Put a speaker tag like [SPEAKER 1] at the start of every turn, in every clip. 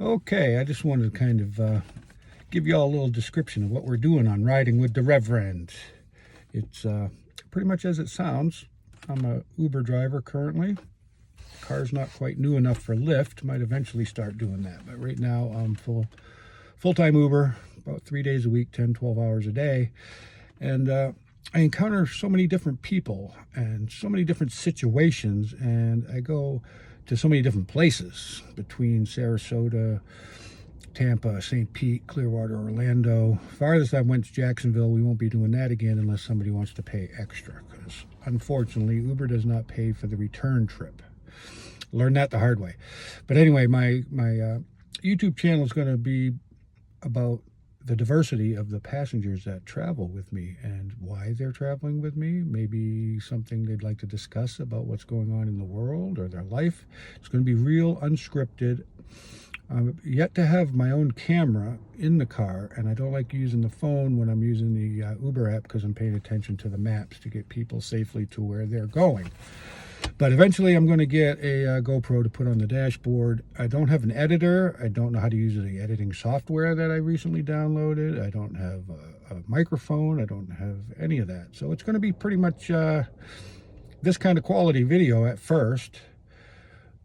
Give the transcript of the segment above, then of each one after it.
[SPEAKER 1] Okay, I just wanted to kind of give you all a little description of what we're doing on Riding with the Reverend. It's pretty much as it sounds. I'm a Uber driver currently. Car's not quite new enough for Lyft. Might eventually start doing that, but right now I'm full-time Uber, about 3 days a week, 10, 12 hours a day, and I encounter so many different people and so many different situations, and I go to so many different places between Sarasota, Tampa, St. Pete, Clearwater, Orlando. Farthest I went to Jacksonville. We won't be doing that again unless somebody wants to pay extra, because unfortunately Uber does not pay for the return trip. Learned that the hard way. But anyway, my YouTube channel is going to be about the diversity of the passengers that travel with me and why they're traveling with me. Maybe something they'd like to discuss about what's going on in the world or their life. It's going to be real unscripted. I'm yet to have my own camera in the car, and I don't like using the phone when I'm using the Uber app because I'm paying attention to the maps to get people safely to where they're going. But eventually I'm going to get a GoPro to put on the dashboard. I don't have an editor. I don't know how to use the editing software that I recently downloaded. I don't have a microphone. I don't have any of that. So it's going to be pretty much this kind of quality video at first.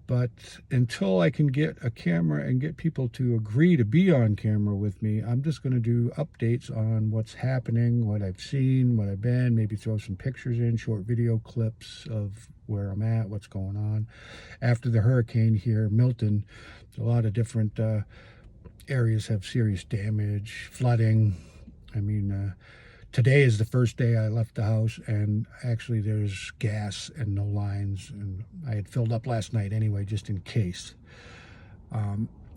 [SPEAKER 1] But until I can get a camera and get people to agree to be on camera with me, I'm just going to do updates on what's happening, what I've seen, what I've been, maybe throw some pictures in, short video clips of where I'm at, what's going on. After the hurricane here, Milton, a lot of different areas have serious damage, flooding. I mean, today is the first day I left the house, and actually there's gas and no lines, and I had filled up last night anyway, just in case.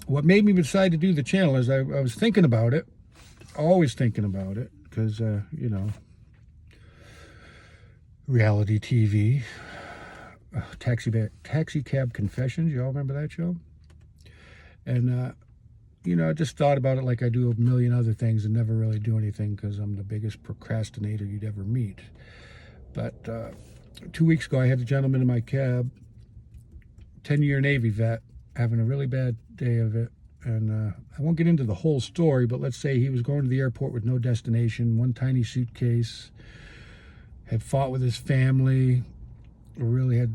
[SPEAKER 1] What made me decide to do the channel is I was thinking about it, always thinking about it, because, you know, reality TV, Taxi Cab Confessions, you all remember that show? And you know, I just thought about it like I do a million other things and never really do anything because I'm the biggest procrastinator you'd ever meet. But 2 weeks ago, I had a gentleman in my cab, 10-year Navy vet, having a really bad day of it. And I won't get into the whole story, but let's say he was going to the airport with no destination, one tiny suitcase, had fought with his family, really had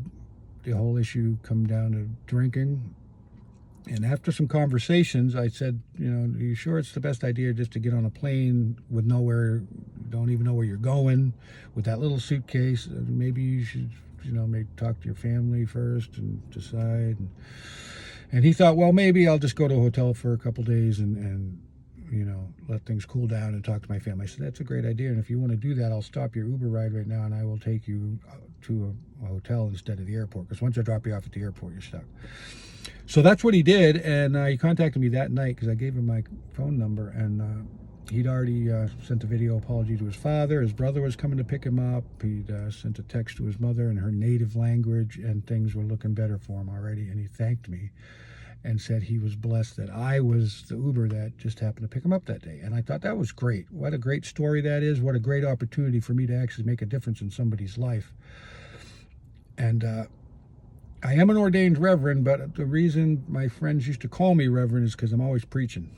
[SPEAKER 1] the whole issue come down to drinking. And after some conversations, I said, you know, are you sure it's the best idea just to get on a plane with nowhere, don't even know where you're going, with that little suitcase? Maybe you should, you know, maybe talk to your family first and decide. And he thought, well, maybe I'll just go to a hotel for a couple days and you know, let things cool down and talk to my family. I said, that's a great idea. And if you want to do that, I'll stop your Uber ride right now and I will take you to a hotel instead of the airport. Because once I drop you off at the airport, you're stuck. So that's what he did. And he contacted me that night because I gave him my phone number. And he'd already sent a video apology to his father. His brother was coming to pick him up. He'd sent a text to his mother in her native language. And things were looking better for him already. And he thanked me and said he was blessed that I was the Uber that just happened to pick him up that day. And I thought that was great. What a great story that is. What a great opportunity for me to actually make a difference in somebody's life. And I am an ordained reverend, but the reason my friends used to call me reverend is because I'm always preaching.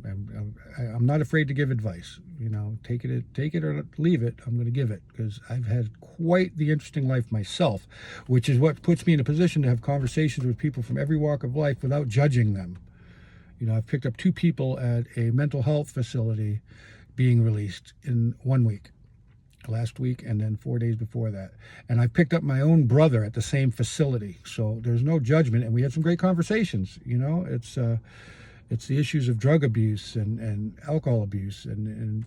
[SPEAKER 1] I'm not afraid to give advice. You know, take it or leave it. I'm going to give it because I've had quite the interesting life myself, which is what puts me in a position to have conversations with people from every walk of life without judging them. You know, I've picked up 2 people at a mental health facility being released in 1 week. Last week and then 4 days before that. And I picked up my own brother at the same facility. So there's no judgment. And we had some great conversations. You know, it's the issues of drug abuse and alcohol abuse and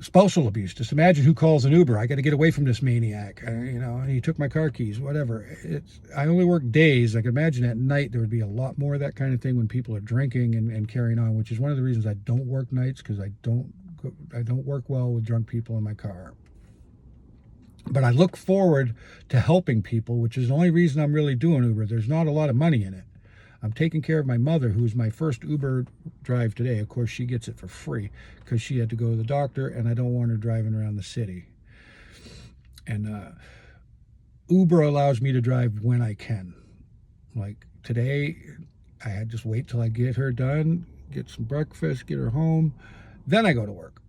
[SPEAKER 1] spousal abuse. Just imagine who calls an Uber. I got to get away from this maniac. You know, and he took my car keys, whatever. I only work days. I can imagine at night there would be a lot more of that kind of thing when people are drinking and carrying on, which is one of the reasons I don't work nights, because I don't work well with drunk people in my car. But I look forward to helping people, which is the only reason I'm really doing Uber. There's not a lot of money in it. I'm taking care of my mother, who's my first Uber drive today. Of course, she gets it for free because she had to go to the doctor, and I don't want her driving around the city. And Uber allows me to drive when I can. Like today, I had just wait till I get her done, get some breakfast, get her home, then I go to work.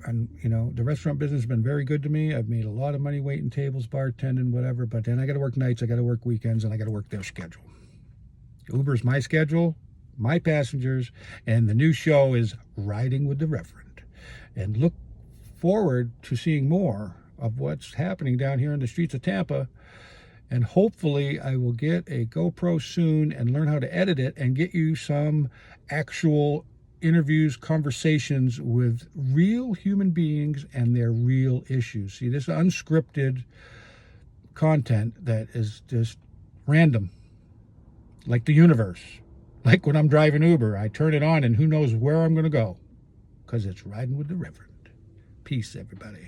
[SPEAKER 1] And, you know, the restaurant business has been very good to me. I've made a lot of money waiting tables, bartending, whatever. But then I got to work nights, I got to work weekends, and I got to work their schedule. Uber's my schedule, my passengers, and the new show is Riding with the Reverend. And look forward to seeing more of what's happening down here in the streets of Tampa. And hopefully I will get a GoPro soon and learn how to edit it and get you some actual interviews, conversations with real human beings and their real issues. See, this unscripted content that is just random, like the universe. Like when I'm driving Uber, I turn it on and who knows where I'm going to go, because it's Riding with the Reverend. Peace, everybody.